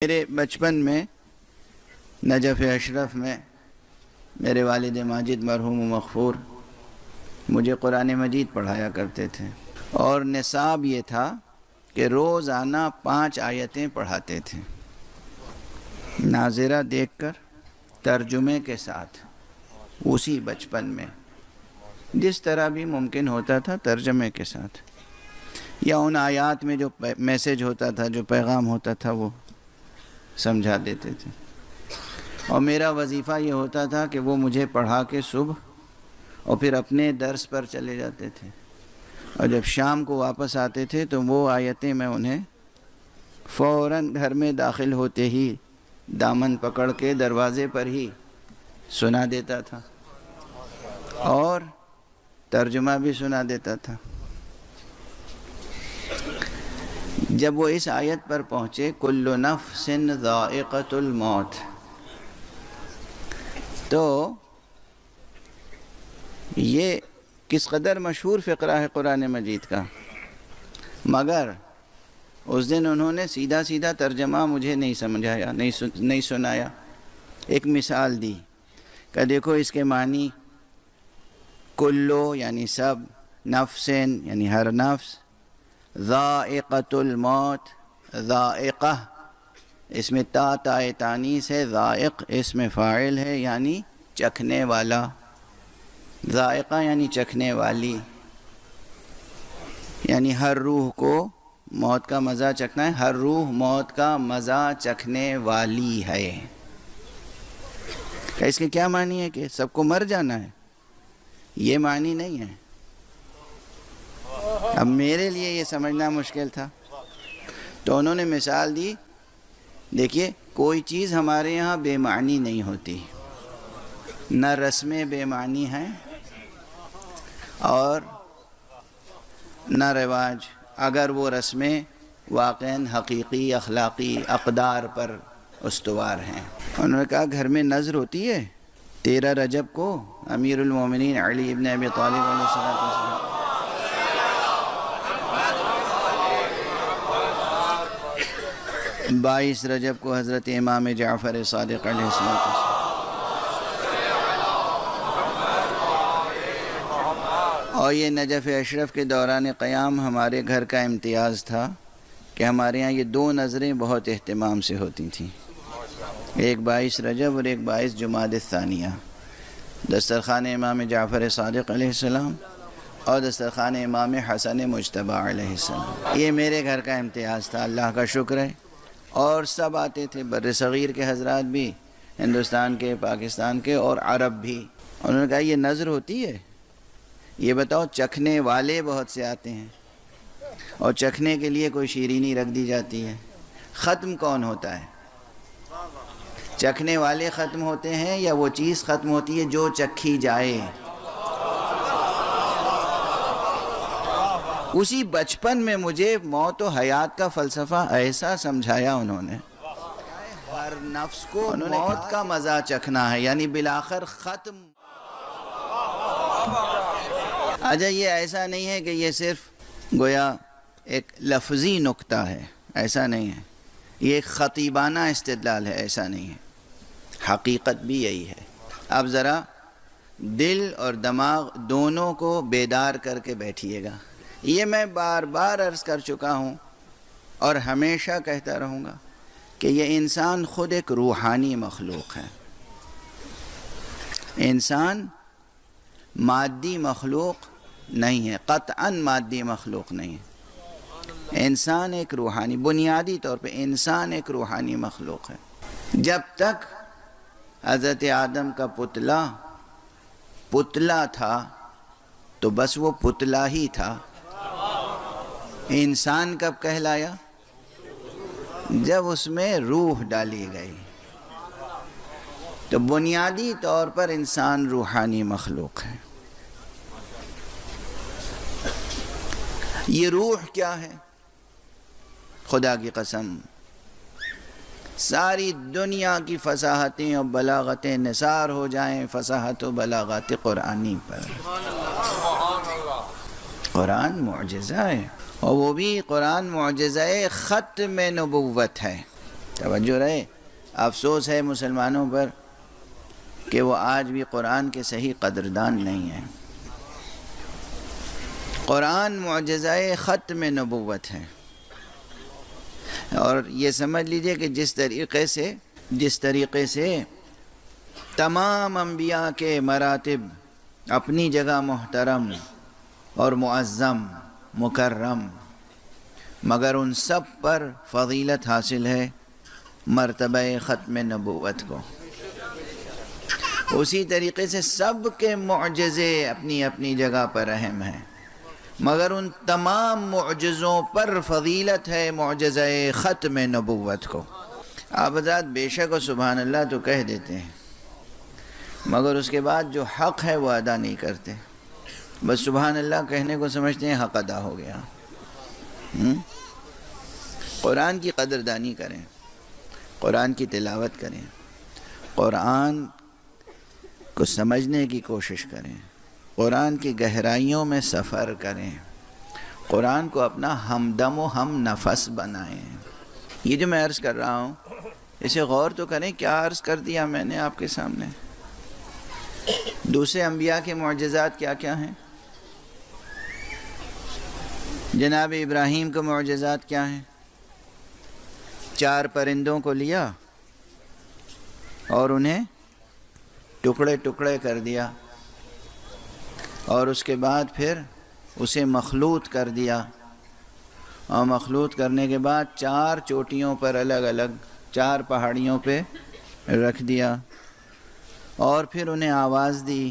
میرے بچپن میں نجف اشرف میں میرے والد ماجد مرحوم و مغفور مجھے قرآن مجید پڑھایا کرتے تھے، اور نصاب یہ تھا کہ روزانہ 5 آیتیں پڑھاتے تھے، ناظرہ دیکھ کر ترجمے کے ساتھ، اسی بچپن میں جس طرح بھی ممکن ہوتا تھا ترجمے کے ساتھ، یا ان آیات میں جو میسیج ہوتا تھا، جو پیغام ہوتا تھا، وہ سمجھا دیتے تھے۔ اور میرا وظیفہ یہ ہوتا تھا کہ وہ مجھے پڑھا کے صبح اور پھر اپنے درس پر چلے جاتے تھے، اور جب شام کو واپس آتے تھے تو وہ آیتیں میں انہیں فوراً گھر میں داخل ہوتے ہی دامن پکڑ کے دروازے پر ہی سنا دیتا تھا، اور ترجمہ بھی سنا دیتا تھا۔ جب وہ اس آیت پر پہنچے کل نفس ذائقۃ الموت، تو یہ کس قدر مشہور فقرہ ہے قرآن مجید کا، مگر اس دن انہوں نے سیدھا سیدھا ترجمہ مجھے نہیں سمجھایا، نہیں سنایا۔ ایک مثال دی کہ دیکھو اس کے معنی کلو یعنی سب، نفسن یعنی ہر نفس، ذائقۃ الموت، ذائقہ اس میں تائے تانیث ہے، ذائق اس میں فاعل ہے یعنی چکھنے والا، ذائقہ یعنی چکھنے والی، یعنی ہر روح کو موت کا مزہ چکھنا ہے، ہر روح موت کا مزہ چکھنے والی ہے۔ اس کے کیا معنی ہے کہ سب کو مر جانا ہے؟ یہ معنی نہیں ہے۔ اب میرے لیے یہ سمجھنا مشکل تھا، تو انہوں نے مثال دی، دیکھیے کوئی چیز ہمارے یہاں بے معنی نہیں ہوتی، نہ رسمیں بے معنی ہیں اور نہ رواج، اگر وہ رسمیں واقعاً حقیقی اخلاقی اقدار پر استوار ہیں۔ انہوں نے کہا گھر میں نذر ہوتی ہے 13 رجب کو امیر المومنین علی ابن ابی طالب علیہ السلام، 22 رجب کو حضرت امام جعفر صادق علیہ السلام، اور یہ نجف اشرف کے دوران قیام ہمارے گھر کا امتیاز تھا کہ ہمارے ہاں یہ 2 نظریں بہت اہتمام سے ہوتی تھیں، ایک 22 رجب اور ایک 22 جمادی الثانیہ، دسترخوان امام جعفر صادق علیہ السلام اور دسترخوان امام حسن مجتبی علیہ السلام۔ یہ میرے گھر کا امتیاز تھا، اللہ کا شکر ہے۔ اور سب آتے تھے، بر صغیر کے حضرات بھی، ہندوستان کے، پاکستان کے اور عرب بھی۔ انہوں نے کہا یہ نذر ہوتی ہے؟ یہ بتاؤ، چکھنے والے بہت سے آتے ہیں اور چکھنے کے لیے کوئی شیرینی رکھ دی جاتی ہے، ختم کون ہوتا ہے؟ چکھنے والے ختم ہوتے ہیں یا وہ چیز ختم ہوتی ہے جو چکھی جائے؟ اسی بچپن میں مجھے موت و حیات کا فلسفہ ایسا سمجھایا انہوں نے، ہر نفس کو موت کا مزہ چکھنا ہے، یعنی بالآخر ختم۔ اچھا، یہ ایسا نہیں ہے کہ یہ صرف گویا ایک لفظی نکتہ ہے، ایسا نہیں ہے، یہ ایک خطیبانہ استدلال ہے، ایسا نہیں ہے، حقیقت بھی یہی ہے۔ اب ذرا دل اور دماغ دونوں کو بیدار کر کے بیٹھیے گا۔ یہ میں بار بار عرض کر چکا ہوں اور ہمیشہ کہتا رہوں گا کہ یہ انسان خود ایک روحانی مخلوق ہے، انسان مادی مخلوق نہیں ہے، قطعاً مادی مخلوق نہیں ہے، انسان ایک روحانی، بنیادی طور پہ انسان ایک روحانی مخلوق ہے۔ جب تک حضرت آدم کا پتلا تھا تو بس وہ پتلا ہی تھا۔ انسان کب کہلایا؟ جب اس میں روح ڈالی گئی۔ تو بنیادی طور پر انسان روحانی مخلوق ہے۔ یہ روح کیا ہے؟ خدا کی قسم ساری دنیا کی فصاحتیں اور بلاغتیں نثار ہو جائیں فصاحت و بلاغت قرآنی پر۔ قرآن معجزہ ہے، اور وہ بھی قرآن معجزہ ختم نبوت ہے۔ توجہ رہے، افسوس ہے مسلمانوں پر کہ وہ آج بھی قرآن کے صحیح قدردان نہیں ہیں۔ قرآن معجزہ ختم نبوت ہے، اور یہ سمجھ لیجئے کہ جس طریقے سے تمام انبیاء کے مراتب اپنی جگہ محترم اور معظم مکرم، مگر ان سب پر فضیلت حاصل ہے مرتبہ ختم نبوت کو، اسی طریقے سے سب کے معجزے اپنی اپنی جگہ پر اہم ہیں، مگر ان تمام معجزوں پر فضیلت ہے معجزہ ختم نبوت کو۔ آپ حضرات بے شک و سبحان اللہ تو کہہ دیتے ہیں، مگر اس کے بعد جو حق ہے وہ ادا نہیں کرتے، بس سبحان اللہ کہنے کو سمجھتے ہیں حق ادا ہو گیا۔ قرآن کی قدردانی کریں، قرآن کی تلاوت کریں، قرآن کو سمجھنے کی کوشش کریں، قرآن کی گہرائیوں میں سفر کریں، قرآن کو اپنا ہمدم و ہم نفس بنائیں۔ یہ جو میں عرض کر رہا ہوں اسے غور تو کریں، کیا عرض کر دیا میں نے آپ کے سامنے؟ دوسرے انبیاء کے معجزات کیا کیا ہیں؟ جناب ابراہیم کے معجزات کیا ہیں؟ 4 پرندوں کو لیا اور انہیں ٹکڑے ٹکڑے کر دیا، اور اس کے بعد پھر اسے مخلوط کر دیا، اور مخلوط کرنے کے بعد 4 چوٹیوں پر الگ الگ 4 پہاڑیوں پہ رکھ دیا، اور پھر انہیں آواز دی،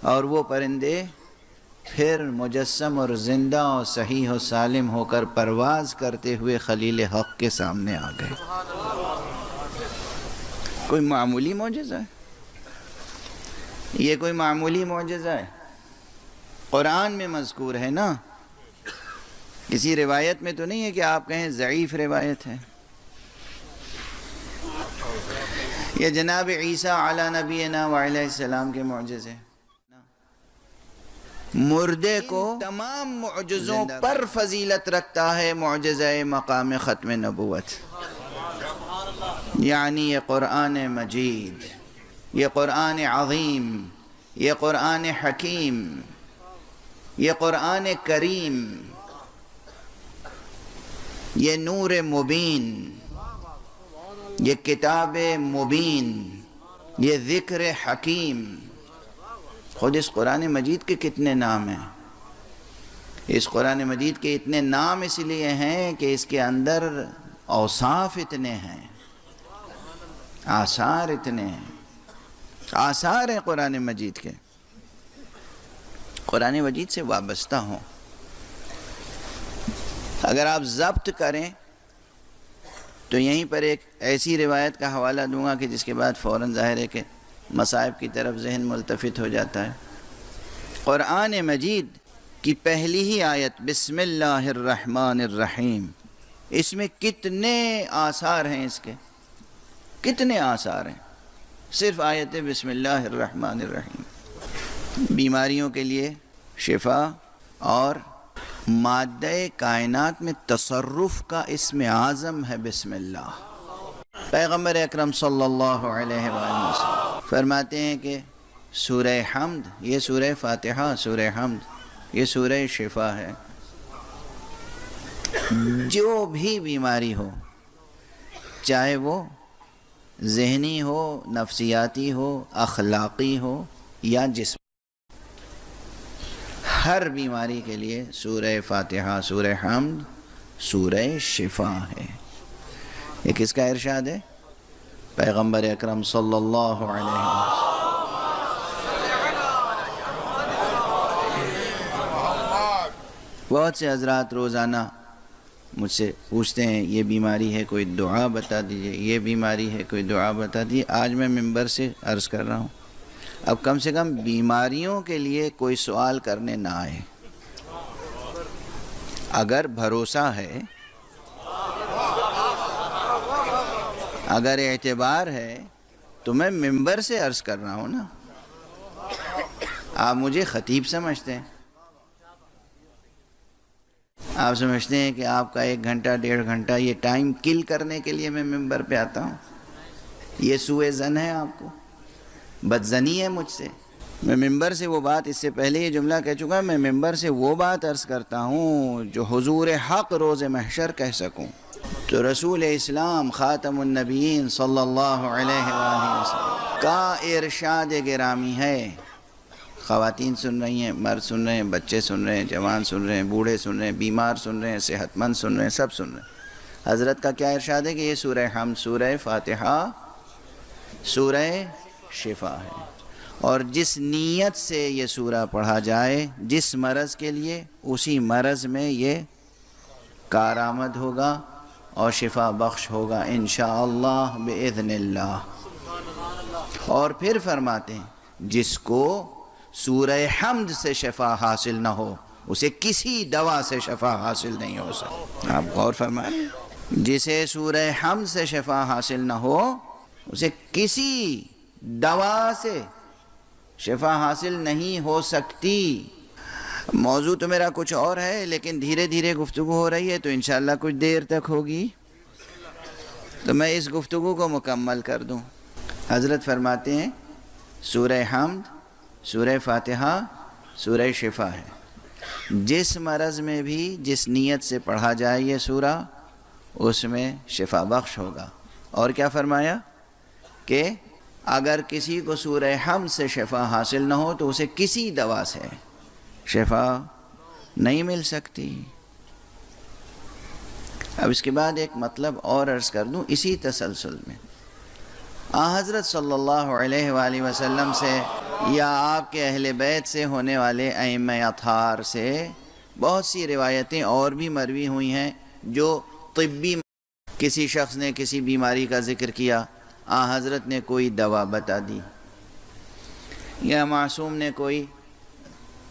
اور وہ پرندے پھر مجسم اور زندہ اور صحیح و سالم ہو کر پرواز کرتے ہوئے خلیل حق کے سامنے آ گئے۔ کوئی معمولی معجزہ ہے؟ یہ کوئی معمولی معجزہ ہے؟ قرآن میں مذکور ہے نا، کسی روایت میں تو نہیں ہے کہ آپ کہیں ضعیف روایت ہے۔ یہ جناب عیسیٰ علی نبینا وعلیہ السلام کے معجزے، مردے کو تمام معجزوں پر فضیلت رکھتا ہے معجزہ مقام ختم نبوت، یعنی یہ قرآن مجید، یہ قرآن عظیم، یہ قرآن حکیم، یہ قرآن کریم، یہ نور مبین، یہ کتاب مبین، یہ ذکر حکیم۔ خود اس قرآن مجید کے کتنے نام ہیں؟ اس قرآن مجید کے اتنے نام اس لیے ہیں کہ اس کے اندر اوصاف اتنے ہیں، آثار اتنے ہیں، آثار ہیں قرآن مجید کے، قرآن مجید سے وابستہ ہوں۔ اگر آپ ضبط کریں تو یہیں پر ایک ایسی روایت کا حوالہ دوں گا کہ جس کے بعد فوراً ظاہر ہے کہ مصائب کی طرف ذہن ملتفت ہو جاتا ہے۔ قرآن مجید کی پہلی ہی آیت بسم اللہ الرحمن الرحیم، اس میں کتنے آثار ہیں، اس کے کتنے آثار ہیں، صرف آیت بسم اللہ الرحمن الرحیم۔ بیماریوں کے لیے شفا اور مادہ کائنات میں تصرف کا اسم اعظم ہے بسم اللہ۔ پیغمبر اکرم صلی اللہ علیہ وآلہ وسلم فرماتے ہیں کہ سورہ حمد، یہ سورہ فاتحہ، سورہ حمد یہ سورہ شفا ہے۔ جو بھی بیماری ہو، چاہے وہ ذہنی ہو، نفسیاتی ہو، اخلاقی ہو یا جسم، ہر بیماری کے لیے سورہ فاتحہ، سورہ حمد سورہ شفا ہے۔ یہ کس کا ارشاد ہے؟ پیغمبر اکرم صلی اللہ علیہ وسلم۔ بہت سے حضرات روزانہ مجھ سے پوچھتے ہیں یہ بیماری ہے کوئی دعا بتا دیجئے، یہ بیماری ہے کوئی دعا بتا دیجئے۔ آج میں ممبر سے عرض کر رہا ہوں، اب کم سے کم بیماریوں کے لیے کوئی سوال کرنے نہ آئے۔ اگر بھروسہ ہے، اگر اعتبار ہے تو میں ممبر سے عرض کر رہا ہوں نا، آپ مجھے خطیب سمجھتے ہیں، آپ سمجھتے ہیں کہ آپ کا 1 گھنٹہ 1.5 گھنٹہ یہ ٹائم کل کرنے کے لیے میں ممبر پہ آتا ہوں؟ یہ سوء ظن ہے آپ کو، بدظنی ہے مجھ سے۔ میں ممبر سے وہ بات، اس سے پہلے یہ جملہ کہہ چکا، میں ممبر سے وہ بات عرض کرتا ہوں جو حضور حق روز محشر کہہ سکوں۔ تو رسول اسلام خاتم النبیین صلی اللہ علیہ وآلہ وسلم کا ارشاد گرامی ہے۔ خواتین سن رہی ہیں، مرد سن رہے ہیں، بچے سن رہے ہیں، جوان سن رہے ہیں، بوڑھے سن رہے ہیں، بیمار سن رہے ہیں، صحت مند سن رہے ہیں، سب سن رہے ہیں۔ حضرت کا کیا ارشاد ہے کہ یہ سورہ حمد، سورہ فاتحہ، سورہ شفا ہے، اور جس نیت سے یہ سورہ پڑھا جائے جس مرض کے لیے، اسی مرض میں یہ کارآمد ہوگا اور شفا بخش ہوگا انشاءاللہ بإذن اللہ۔ اور پھر فرماتے ہیں جس کو سورہ حمد سے شفا حاصل نہ ہو اسے کسی دوا سے شفا حاصل نہیں ہو سکتی۔ آپ غور فرمائیں، جسے سورہ حمد سے شفا حاصل نہ ہو اسے کسی دوا سے شفا حاصل نہیں ہو سکتی۔ موضوع تو میرا کچھ اور ہے، لیکن دھیرے دھیرے گفتگو ہو رہی ہے تو انشاءاللہ کچھ دیر تک ہوگی، تو میں اس گفتگو کو مکمل کر دوں۔ حضرت فرماتے ہیں سورہ حمد، سورہ فاتحہ، سورہ شفا ہے، جس مرض میں بھی جس نیت سے پڑھا جائے یہ سورہ اس میں شفا بخش ہوگا۔ اور کیا فرمایا کہ اگر کسی کو سورہ حمد سے شفا حاصل نہ ہو تو اسے کسی دوا سے شفا نہیں مل سکتی۔ اب اس کے بعد ایک مطلب اور عرض کر دوں اسی تسلسل میں۔ حضرت صلی اللہ علیہ وآلہ وسلم سے یا آپ کے اہل بیت سے ہونے والے ائمہ اطہار سے بہت سی روایتیں اور بھی مروی ہوئی ہیں جو طبی، کسی شخص نے کسی بیماری کا ذکر کیا، حضرت نے کوئی دوا بتا دی، یا معصوم نے کوئی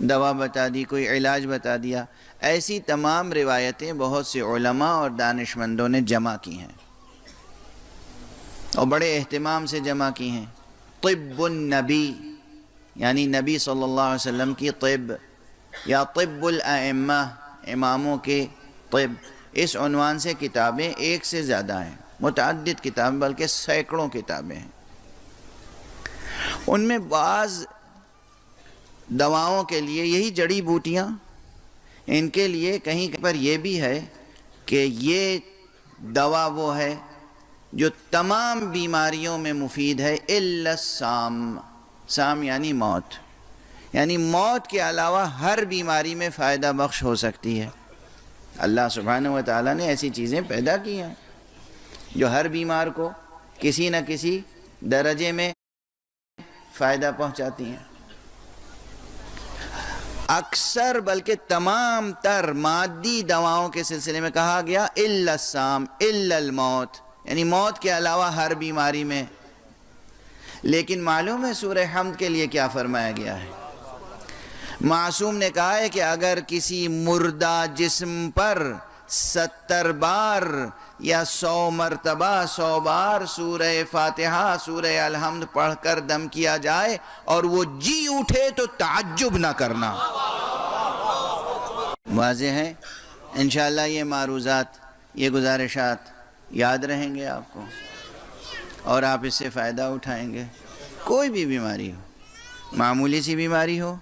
دوا بتا دی، کوئی علاج بتا دیا۔ ایسی تمام روایتیں بہت سے علماء اور دانشمندوں نے جمع کی ہیں اور بڑے اہتمام سے جمع کی ہیں۔ طب النبی یعنی نبی صلی اللہ علیہ وسلم کی طب، یا طب الائمہ، اماموں کے طب، اس عنوان سے کتابیں ایک سے زیادہ ہیں، متعدد کتابیں، بلکہ سینکڑوں کتابیں ہیں۔ ان میں بعض دواؤں کے لیے یہی جڑی بوٹیاں، ان کے لیے کہیں پر یہ بھی ہے کہ یہ دوا وہ ہے جو تمام بیماریوں میں مفید ہے الا السام، سام یعنی موت، یعنی موت کے علاوہ ہر بیماری میں فائدہ بخش ہو سکتی ہے۔ اللہ سبحانہ و تعالیٰ نے ایسی چیزیں پیدا کی ہیں جو ہر بیمار کو کسی نہ کسی درجے میں فائدہ پہنچاتی ہیں۔ اکثر بلکہ تمام تر مادی دواؤں کے سلسلے میں کہا گیا الا السام، الا الموت، یعنی موت کے علاوہ ہر بیماری میں۔ لیکن معلوم ہے سورہ حمد کے لیے کیا فرمایا گیا ہے؟ معصوم نے کہا ہے کہ اگر کسی مردہ جسم پر 70 بار یا 100 مرتبہ 100 بار سورہ فاتحہ، سورہ الحمد پڑھ کر دم کیا جائے اور وہ جی اٹھے تو تعجب نہ کرنا۔ واضح ہے؟ انشاءاللہ یہ معروضات، یہ گزارشات یاد رہیں گے آپ کو اور آپ اس سے فائدہ اٹھائیں گے۔ کوئی بھی بیماری ہو، معمولی سی بیماری ہو،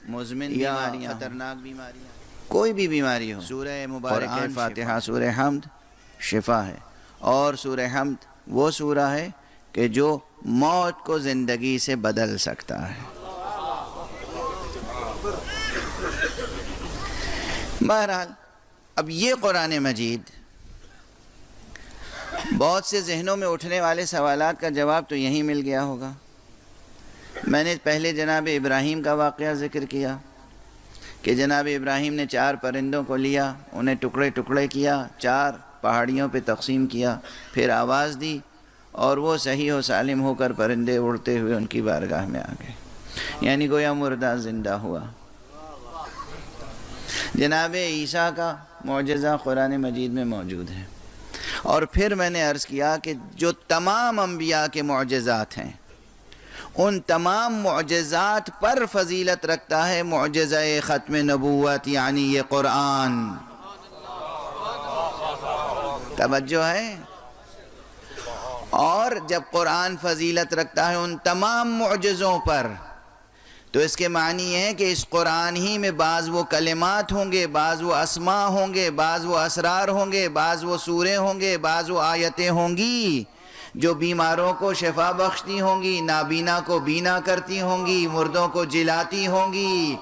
مزمن بیماریاں، خطرناک بیماریاں، کوئی بھی بیماری ہو، سورہ مبارکہ فاتحہ، سورہ حمد شفا ہے۔ اور سورہ حمد وہ سورہ ہے کہ جو موت کو زندگی سے بدل سکتا ہے۔ بہرحال اب یہ قرآن مجید، بہت سے ذہنوں میں اٹھنے والے سوالات کا جواب تو یہیں مل گیا ہوگا۔ میں نے پہلے جناب ابراہیم کا واقعہ ذکر کیا کہ جناب ابراہیم نے 4 پرندوں کو لیا، انہیں ٹکڑے ٹکڑے کیا، 4 پہاڑیوں پہ تقسیم کیا، پھر آواز دی اور وہ صحیح و سالم ہو کر پرندے اڑتے ہوئے ان کی بارگاہ میں آ گئے، یعنی گویا مردہ زندہ ہوا۔ جناب عیسیٰ کا معجزہ قرآن مجید میں موجود ہے۔ اور پھر میں نے عرض کیا کہ جو تمام انبیاء کے معجزات ہیں، ان تمام معجزات پر فضیلت رکھتا ہے معجزہ ختم نبوت، یعنی یہ قرآن۔ توجہ ہے؟ اور جب قرآن فضیلت رکھتا ہے ان تمام معجزوں پر، تو اس کے معنی یہ ہے کہ اس قرآن ہی میں بعض وہ کلمات ہوں گے، بعض وہ اسماء ہوں گے، بعض وہ اسرار ہوں گے، بعض وہ سورے ہوں گے، بعض وہ آیتیں ہوں گی جو بیماروں کو شفا بخشتی ہوں گی، نابینا کو بینا کرتی ہوں گی، مردوں کو جلاتی ہوں گی۔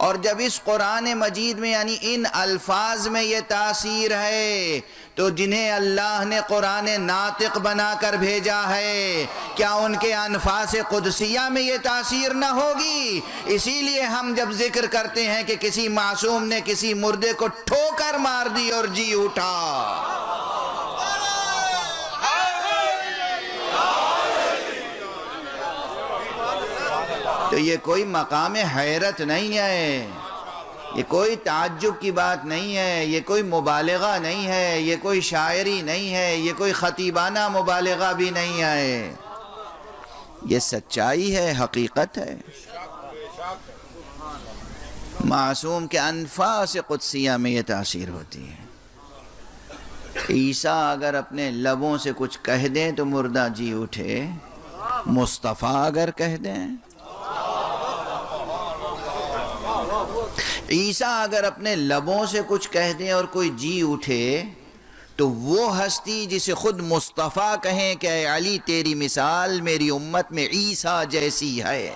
اور جب اس قرآن مجید میں یعنی ان الفاظ میں یہ تاثیر ہے، تو جنہیں اللہ نے قرآن ناطق بنا کر بھیجا ہے، کیا ان کے انفاس قدسیہ میں یہ تاثیر نہ ہوگی؟ اسی لیے ہم جب ذکر کرتے ہیں کہ کسی معصوم نے کسی مردے کو ٹھوکر مار دی اور جی اٹھا، تو یہ کوئی مقام حیرت نہیں ہے، یہ کوئی تعجب کی بات نہیں ہے، یہ کوئی مبالغہ نہیں ہے، یہ کوئی شاعری نہیں ہے، یہ کوئی خطیبانہ مبالغہ بھی نہیں ہے، یہ سچائی ہے، حقیقت ہے۔ معصوم کے انفاس قدسیہ میں یہ تاثیر ہوتی ہے۔ عیسیٰ اگر اپنے لبوں سے کچھ کہہ دیں تو مردہ جی اٹھے، مصطفیٰ اگر کہہ دیں، عیسیٰ اگر اپنے لبوں سے کچھ کہہ دیں اور کوئی جی اٹھے، تو وہ ہستی جسے خود مصطفیٰ کہیں کہ اے علی تیری مثال میری امت میں عیسیٰ جیسی ہے،